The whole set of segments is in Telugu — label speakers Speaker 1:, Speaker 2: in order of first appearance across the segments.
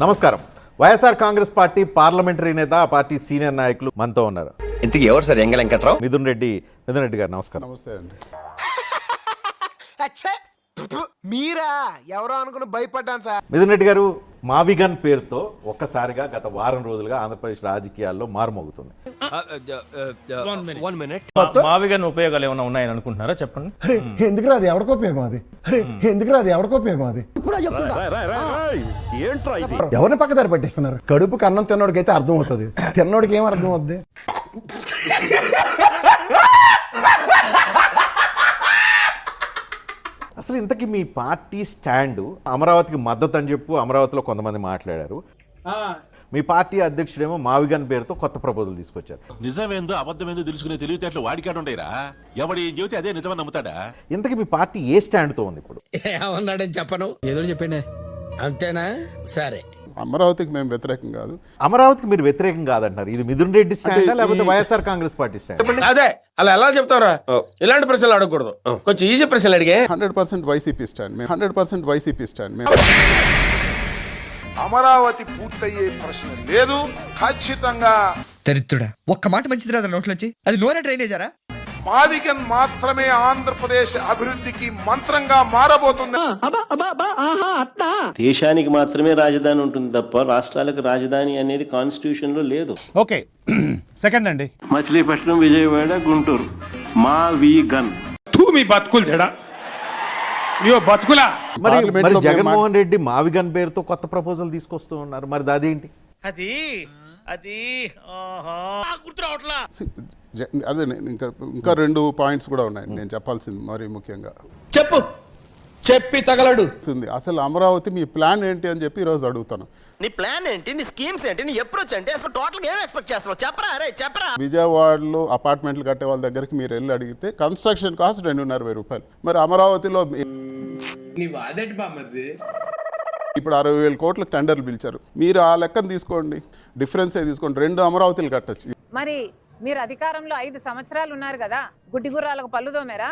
Speaker 1: నమస్కారం. వైఎస్ఆర్ కాంగ్రెస్ పార్టీ పార్లమెంటరీ నేత, ఆ పార్టీ సీనియర్ నాయకులు మనతో ఉన్నారు.
Speaker 2: ఇంతకీ ఎవరు సార్ ఎంగ వెంకట్రావు?
Speaker 1: మిథున్ రెడ్డి గారు నమస్కారం.
Speaker 3: నమస్తే అండి.
Speaker 4: మీరా ఎవరో అనుకుని భయపడ్డాను సార్.
Speaker 1: మిథున్ రెడ్డి గారు, మావిగన్ పేరుతో ఒక్కసారిగా గత వారం రోజులుగా ఆంధ్రప్రదేశ్ రాజకీయాల్లో మారుమోగుతుంది.
Speaker 5: మావిగన్ ఉపయోగాలు ఏమైనా ఉన్నాయని అనుకుంటున్నారా? చెప్పండి.
Speaker 6: ఎందుకు రాదు ఎవరికోపయోగం అది ఎవరిని పక్కదారి పట్టిస్తున్నారు? కడుపుకి అన్నం తిన్నోడికి అయితే అర్థం అవుతుంది, తిన్నోడికి ఏం అర్థం అవుద్ది?
Speaker 1: అసలు ఇంతకీ మీ పార్టీ స్టాండ్, అమరావతికి మద్దతు అని చెప్పు అమరావతిలో కొంతమంది మాట్లాడారు. మీ పార్టీ అధ్యక్షుడేమో మావిగన్ పేరుతో కొత్త ప్రపోజల్ తీసుకొచ్చారు.
Speaker 7: నిజమేందో అబద్ధమేందో తెలుసుకునే తెలివితేటలు వాడికాడు ఉండేరా? ఎవడి చెబితే అదే నిజమని నమ్ముతాడా?
Speaker 1: ఇంతకీ మీ పార్టీ ఏ స్టాండ్ తో ఉంది ఇప్పుడు?
Speaker 4: ఏమన్నాడని చెప్పను, ఏదో చెప్పండి అంతేనా? సరే,
Speaker 3: అమరావతికి మేము వ్యతిరేకం కాదు.
Speaker 1: అమరావతికి మీరు వ్యతిరేకం కాదంటారు. ఇది మిథున్ రెడ్డి స్టాండ్ లేకపోతే వైఎస్ఆర్ కాంగ్రెస్ పార్టీ స్టాండ్?
Speaker 4: అదే అలా ఎలా చెప్తారా? ఇలాంటి ప్రశ్నలు అడగకూడదు, కొంచెం ఈజీ ప్రశ్నలు అడిగే.
Speaker 3: 100% YCP stand. 100% YCP stand.
Speaker 8: Amaravati పూర్తయ్యే ప్రశ్న లేదు. ఖచ్చితంగా
Speaker 9: దరిద్రుడా, ఒక్క మాట మంచిది రాదు నోట్లోంచి. అది నోరే డ్రైనేజారా?
Speaker 8: మావిగన్ మాత్రమే ఆంధ్రప్రదేశ్ అభివృద్ధికి మంత్రంగా మారబోతుంది.
Speaker 10: దేశానికి మాత్రమే రాజధాని ఉంటుంది తప్ప రాష్ట్రాలకు రాజధాని అనేది కాన్స్టిట్యూషన్ లో లేదు.
Speaker 6: ఓకే, సెకండ్ అండి.
Speaker 10: మచిలీపట్నం, విజయవాడ, గుంటూరు. మావిగన్
Speaker 5: మీ బతుకులు చెడా, బతుకులా.
Speaker 1: మరి జగన్మోహన్ రెడ్డి మావిగన్ పేరుతో కొత్త ప్రపోజల్ తీసుకొస్తూ ఉన్నారు, మరి అదేంటి?
Speaker 3: అదే ఇంకా 2 పాయింట్స్ కూడా ఉన్నాయి నేను చెప్పాల్సింది. మరి ముఖ్యంగా
Speaker 4: చెప్పి తగలడు.
Speaker 3: అసలు అమరావతి మీ ప్లాన్ ఏంటి అని చెప్పి ఈరోజు అడుగుతాను.
Speaker 4: నీ ప్లాన్ ఏంటి? నీ స్కీమ్స్ ఏంటి? నీ అప్రోచ్ ఏంటి? అసలు టోటల్ ఏం ఎక్స్పెక్ట్ చేస్తున్నావు? చెప్పరా, అరే చెప్పరా.
Speaker 3: విజయవాడలో అపార్ట్మెంట్లు కట్టే వాళ్ళ దగ్గరికి మీరు వెళ్ళి అడిగితే కన్స్ట్రక్షన్ కాస్ట్ 2,500 రూపాయలు. మరి అమరావతిలో ఇప్పుడు 60,000 కోట్ల టెండర్లు పిలిచారు. మీరు ఆ లెక్కను తీసుకోండి, డిఫరెన్స్ తీసుకోండి. 2 అమరావతిలు కట్టచ్చు.
Speaker 11: మరి మీరు అధికారంలో 5 సంవత్సరాలు ఉన్నారు కదా, గుడ్డి గుర్రాలకు పళ్ళు తోమేరా?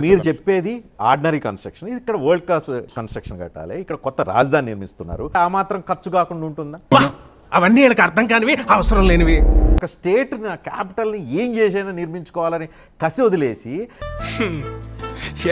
Speaker 1: మీరు చెప్పేది ఆర్డినరీ కన్స్ట్రక్షన్, ఇది ఇక్కడ వరల్డ్ క్లాస్ కన్స్ట్రక్షన్ కట్టాలి, ఇక్కడ కొత్త రాజధాని నిర్మిస్తున్నారు. ఆ మాత్రం ఖర్చు కాకుండా ఉంటుందా?
Speaker 4: అవన్నీ వీళ్ళకి అర్థం కానివి, అవసరం లేనివి.
Speaker 1: ఒక స్టేట్ క్యాపిటల్ని ఏం చేసైనా నిర్మించుకోవాలని కసి వదిలేసి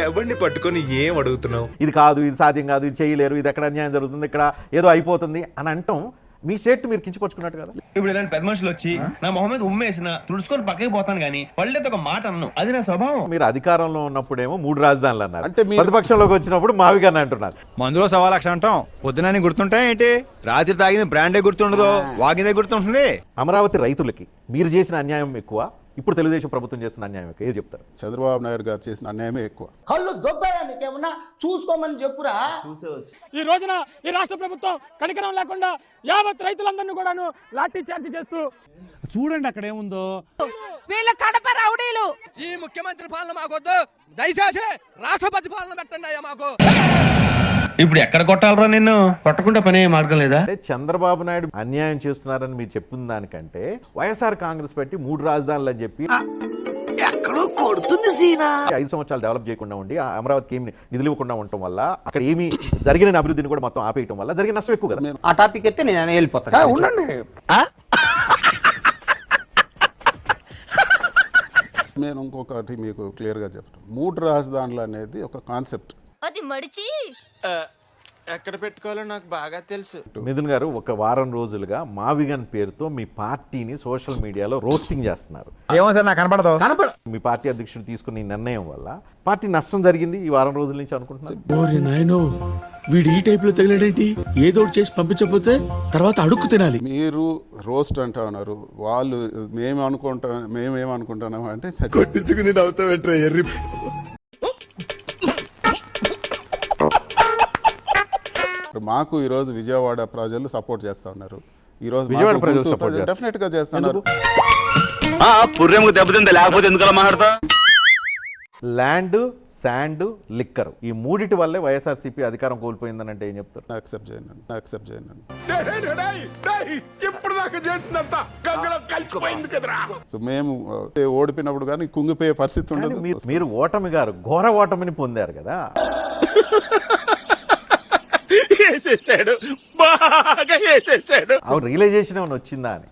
Speaker 2: ఎవరిని పట్టుకొని ఏం అడుగుతున్నావు?
Speaker 1: ఇది కాదు, ఇది సాధ్యం కాదు, ఇది చేయలేరు, ఇది ఎక్కడ అన్యాయం జరుగుతుంది, ఇక్కడ ఏదో అయిపోతుంది అని అంటాం. మీ స్టేట్ మీరు కించిపరుచుకున్నట్టు కదా.
Speaker 9: ఇప్పుడు ఇలాంటి పెద్ద మనుషులు వచ్చి నా మొహం మీద ఉమ్మేసిన తుడుచుకొని పక్కకి పోతాను కానీ వాళ్ళతో ఒక మాట అన్నాను, అది నా స్వభావం.
Speaker 1: మీరు అధికారంలో ఉన్నప్పుడేమో 3 రాజధానులు అన్నారు, అంటే ప్రతిపక్షంలోకి వచ్చినప్పుడు మావిగన్ అంటున్నారు.
Speaker 9: మందులో 1,00,000 అంటాం, పొద్దునని గుర్తుంటాయి ఏంటి? రాత్రి తాగింది బ్రాండే గుర్తుండదు, వాగిందే గుర్తుంటుంది.
Speaker 1: అమరావతి రైతులకి మీరు చేసిన అన్యాయం ఎక్కువ, ఇప్పుడు తెలుగుదేశం ప్రభుత్వం చేస్తున్న అన్యాయం ఎక్కువ, ఏది చెప్తారు?
Speaker 3: చంద్రబాబు నాయుడు గారు చేసిన అన్యాయమే ఎక్కువ.
Speaker 6: కళ్ళు దొబ్బాయా నీకేమన్నా? చూసుకోమని చెప్పురా.
Speaker 5: ఈ రోజున ఈ రాష్ట్ర ప్రభుత్వం కనికరం లేకుండా యావత్ రైతులందరినీ కూడాను లాఠీ చార్జ్ చేస్తూ
Speaker 6: చూడండి అక్కడ ఏముందో.
Speaker 11: వీళ్ళ కడప రౌడీలు.
Speaker 4: ఈ ముఖ్యమంత్రి పాలన మాకొద్దు, దయచేసి రాష్ట్రపతి పాలన పెట్టండి అయ్యా మాకు.
Speaker 9: ఇప్పుడు ఎక్కడ కొట్టాలరా నిన్ను? కొట్టకుండా పనే మార్గం లేదా?
Speaker 1: అంటే చంద్రబాబు నాయుడు అన్యాయం చేస్తున్నారని మీరు చెప్పిన దానికంటే వైఎస్ఆర్ కాంగ్రెస్ పెట్టి 3 రాజధానులు అని చెప్పి 5 సంవత్సరాలు డెవలప్ చేయకుండా ఉండి అమరావతికి ఏమి నిధులు ఇవ్వకుండా ఉండటం వల్ల, అక్కడ ఏమి జరిగిన అభివృద్ధిని కూడా మొత్తం ఆపేయటం వల్ల జరిగిన నష్టం ఎక్కువ కదా.
Speaker 4: ఆ టాపిక్ అయితే నేను వెళ్ళిపోతాను.
Speaker 6: ఉండండి.
Speaker 3: నేను ఇంకొకటి మీకు క్లియర్గా చెప్తాను. 3 రాజధానులు అనేది ఒక కాన్సెప్ట్.
Speaker 11: అది మడిచి
Speaker 4: ఎక్కడ పెట్టుకోవాలో నాకు బాగా తెలుసు.
Speaker 1: మిథున్ గారు, ఒక వారం రోజులుగా మావిగన్ పేరుతో మీ పార్టీని సోషల్ మీడియాలో రోస్టింగ్ చేస్తున్నారు.
Speaker 9: ఏమో సార్, నాకు కనపడదు.
Speaker 1: మీ పార్టీ అధ్యక్షుడు తీసుకున్న ఈ నిర్ణయం వల్ల పార్టీ నష్టం జరిగింది ఈ వారం రోజుల నుంచి అనుకుంటున్నారు.
Speaker 7: వీడు ఈ టైప్ లో తగిలేడేంటి? ఏదో చేసి పంపించకపోతే తర్వాత అడుక్కు తినాలి.
Speaker 3: మీరు రోస్ట్ అంటా ఉన్నారు, వాళ్ళు మేమేమనుకుంటున్నాం అంటే
Speaker 7: కొట్టించుకుని అవుతావేంట్రా ఎర్రి.
Speaker 3: మాకు ఈరోజు విజయవాడ ప్రజలు సపోర్ట్ చేస్తా ఉన్నారు. ఈరోజు
Speaker 1: విజయవాడ ప్రజలు సపోర్ట్
Speaker 3: డెఫినెట్ గా చేస్తున్నారు.
Speaker 10: లేకపోతే ఎందుకు మాట్లాడతా?
Speaker 1: ల్యాండ్, శాండ్, లిక్కర్, ఈ 3 వల్లే వైఎస్ఆర్సీపీ అధికారం కోల్పోయిందని అంటే ఏం చెప్తారు?
Speaker 3: యాక్సెప్ట్ చేయను. సో మేము ఓడిపోయినప్పుడు కానీ కుంగిపోయే పరిస్థితి ఉండదు.
Speaker 1: మీరు ఓటమి గారు ఘోర ఓటమిని పొందారు కదా.
Speaker 7: వేసేసాడు, బాగా వేసేసాడు.
Speaker 1: ఆ రియలైజేషన్ ఏమైనా వచ్చిందా అని.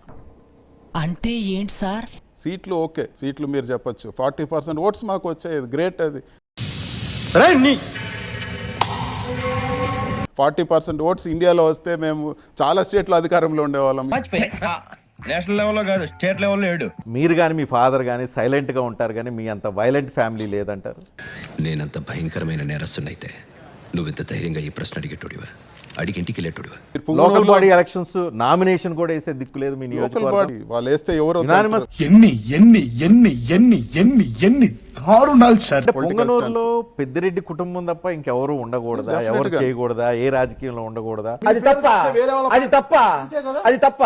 Speaker 4: అంటే ఏంటి సార్?
Speaker 3: సీట్లు ఓకే, సీట్లు మీరు చెప్పొచ్చు 40% ఓట్స్ మాకు వచ్చాయి, గ్రేట్ అది. 40% ఓట్స్ ఇండియాలో వస్తే మేము చాలా స్టేట్లో అధికారంలో ఉండేవాళ్ళం.
Speaker 9: నేషనల్ లెవెల్లో కాదు, స్టేట్ లెవెల్లో 7.
Speaker 1: మీరు కానీ మీ ఫాదర్ కానీ సైలెంట్గా ఉంటారు కానీ మీ అంత వైలెంట్ ఫ్యామిలీ లేదంటారు.
Speaker 2: నేనంత భయంకరమైన నేరస్తున్నైతే నువ్వింత ధైర్యంగా ఈ ప్రశ్న అడిగేటోడివా, అడిగి ఇంటికి వెళ్ళేటోడివా?
Speaker 1: లోకల్ బాడీ ఎలక్షన్స్ నామినేషన్ కూడా వేసే దిక్కు లేదు మీ
Speaker 3: లోకల్
Speaker 1: నియోజకవర్గం.
Speaker 3: బాడీ వాళ్ళు వేస్తే ఎవరు
Speaker 1: Unanimous.
Speaker 7: ఎన్ని దారుణాలు సార్.
Speaker 1: అంటే పొంగనూరులో పెద్దిరెడ్డి కుటుంబం తప్ప ఇంకెవరు ఉండకూడదా?
Speaker 3: Definitely
Speaker 1: ఎవరు
Speaker 3: గా.
Speaker 1: చేయకూడదా? ఏ రాజకీయంలో ఉండకూడదా?
Speaker 5: అది తప్ప అది తప్ప అది తప్ప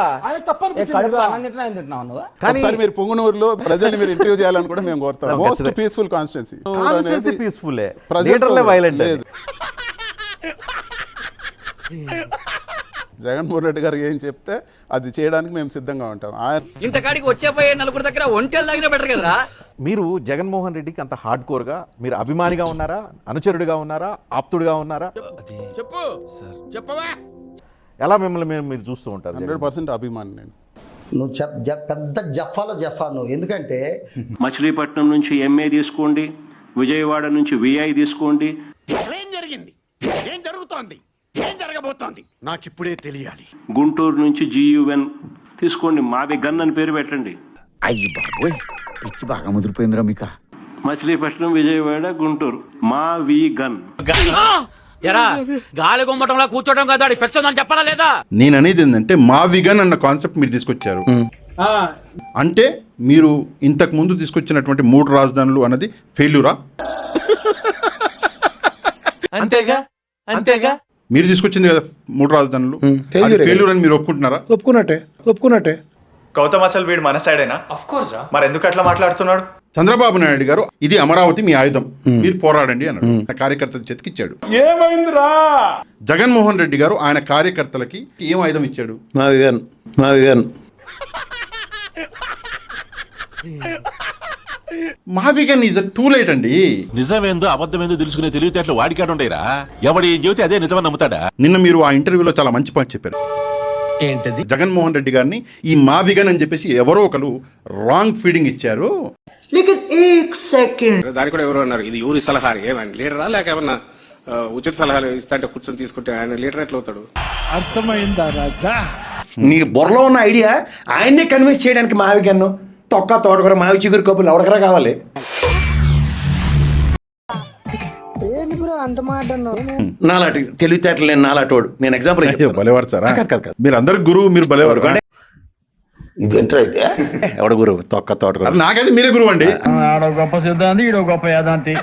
Speaker 1: కానీ
Speaker 3: ఒకసారి మీరు పొంగనూరులో ప్రజల్ని మీరు ఇంటర్వ్యూ చేయాలని కూడా మేము కోరుతాం. Most peaceful constituency.
Speaker 1: Constituency peaceful,
Speaker 3: ప్రజలతో
Speaker 1: లీడర్లే వైలెంట్.
Speaker 3: లేదు. జగన్మోహన్ రెడ్డి గారు ఏం చెప్తే అది చేయడానికి మేము సిద్ధంగా ఉంటాం.
Speaker 4: ఇంతకాడికి వచ్చే పోయే నలుగురు దగ్గర ఒంటెలు తాగినా బెటర్ కదరా?
Speaker 1: మీరు జగన్మోహన్ రెడ్డికి అంత హార్డ్ కోర్ గా మీరు అభిమానిగా ఉన్నారా, అనుచరుడిగా ఉన్నారా, ఆప్తుడిగా ఉన్నారా?
Speaker 7: చెప్పు చెప్పవా.
Speaker 1: ఎలా మిమ్మల్ని మీరు చూస్తూ ఉంటారు?
Speaker 3: 100% అభిమాని నేను.
Speaker 6: నువ్వు పెద్ద జఫా నువ్వు. ఎందుకంటే
Speaker 10: మచిలీపట్నం నుంచి ఎంఏ తీసుకోండి, విజయవాడ నుంచి విఐ తీసుకోండి,
Speaker 7: ఏం జరిగింది, ఏం జరుగుతోంది, ఏం జరగబోతోంది నాకు ఇప్పుడే తెలియాలి.
Speaker 10: గుంటూరు నుంచి GUN తీసుకోండి, మావి గన్ అని పేరు పెట్టండి.
Speaker 7: అయ్యి బాబోయ్, పిచ్చి బాగా ముదిరిపోయిందిరా మీకు.
Speaker 10: మచిలీపట్నం, విజయవాడ, గుంటూరు, మావి గన్.
Speaker 4: ఎరా గాలి గుమ్మటంలో కూర్చోటం కదా, పెచ్చదని చెప్పాలా లేదా?
Speaker 12: నేను అనేది ఏంటంటే మా విగన్ అన్న కాన్సెప్ట్ మీరు తీసుకొచ్చారు. అంటే మీరు ఇంతకు ముందు తీసుకొచ్చినటువంటి 3 రాజధానులు అన్నది ఫెయిల్యూరా?
Speaker 4: అంతేగా అంతేగా.
Speaker 12: మీరు తీసుకొచ్చింది కదా 3 రాజధానులు, ఫెయిల్యూర్ అని మీరు ఒప్పుకుంటున్నారా?
Speaker 6: ఒప్పుకున్నట్టే.
Speaker 9: గౌతమ్ అసలు వీడు మన సైడేనా? Of course. మరి ఎందుకు అట్లా మాట్లాడుతున్నాడు?
Speaker 12: చంద్రబాబు నాయుడు గారు ఇది అమరావతి మీ ఆయుధం, మీరు పోరాడండి అన్నాడు, కార్యకర్తల చేతికిచ్చాడు.
Speaker 7: ఏమైందిరా?
Speaker 12: జగన్మోహన్ రెడ్డి గారు ఆయన కార్యకర్తలకి ఏం ఆయుధం ఇచ్చాడు?
Speaker 6: మా విగన్.
Speaker 12: మహావిగన్ ఈజ్ టూ లేట్ అండి.
Speaker 7: నిజమేందో అబద్ధమేందో తెలుసుకునే తెలివితేటలు వాడికాడు ఉండేరా? ఎవడి చెబితే అదే నిజమని నమ్ముతాడా?
Speaker 12: నిన్న మీరు ఆ ఇంటర్వ్యూలో చాలా మంచి పాయింట్ చెప్పారు.
Speaker 2: ఏంటది?
Speaker 12: జగన్మోహన్ రెడ్డి గారిని ఈ మావిగన్ అని చెప్పేసి ఎవరో ఒకరు రాంగ్ ఫీడింగ్ ఇచ్చారు.
Speaker 5: దానికి కూడా ఎవరు అన్నారు ఇది ఊరి సలహా, ఏమన్నా లీడరా లేక ఏమన్నా ఉచిత సలహాలు ఇస్తాంటే కూర్చొని తీసుకుంటే ఆయన లీడర్ ఎట్లా అవుతాడు?
Speaker 7: అర్థమైందా రాజా?
Speaker 6: నీ బుర్రలో ఉన్న ఐడియా ఆయన్నే కన్విన్స్ చేయడానికి మావిగన్ను తొక్క తోటకూర మావి చిగురు కప్పులు ఎవరికరా కావాలి? నాలాంటి తెలివితేటలు నేను నాలాటోడు. నేను ఎగ్జాంపుల్
Speaker 12: బలేవారు సార్. మీరు అందరు గురువు, మీరు బలేవారు.
Speaker 6: ఇదేంట్రా అయితే ఎవడ గురువు తొక్క తోటకూర?
Speaker 12: నాకైతే మీరే గురువు అండి.
Speaker 9: గొప్ప సిద్ధాంతి, ఈడో గొప్ప యాదాంతి.